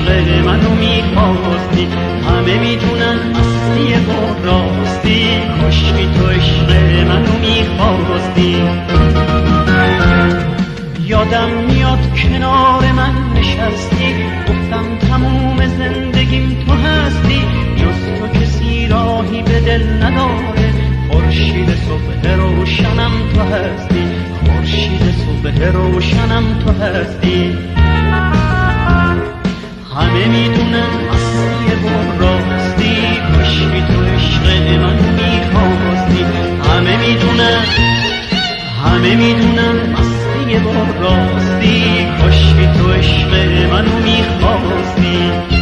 عشق منو میخواستی، همه میدونن اصلی و راستی، کاشکی تو عشق منو میخواستی. یادم میاد کنار من نشستی، گفتم تموم زندگیم تو هستی، جز تو کسی راهی به دل نداره، خورشید صبح روشنم تو هستی، خورشید صبح روشنم تو هستی. همه میدونن اصلی و راستی، کاشکی تو عشق منو میخواستی، همه میدونن اصلی و راستی، کاشکی تو عشق منو میخواستی.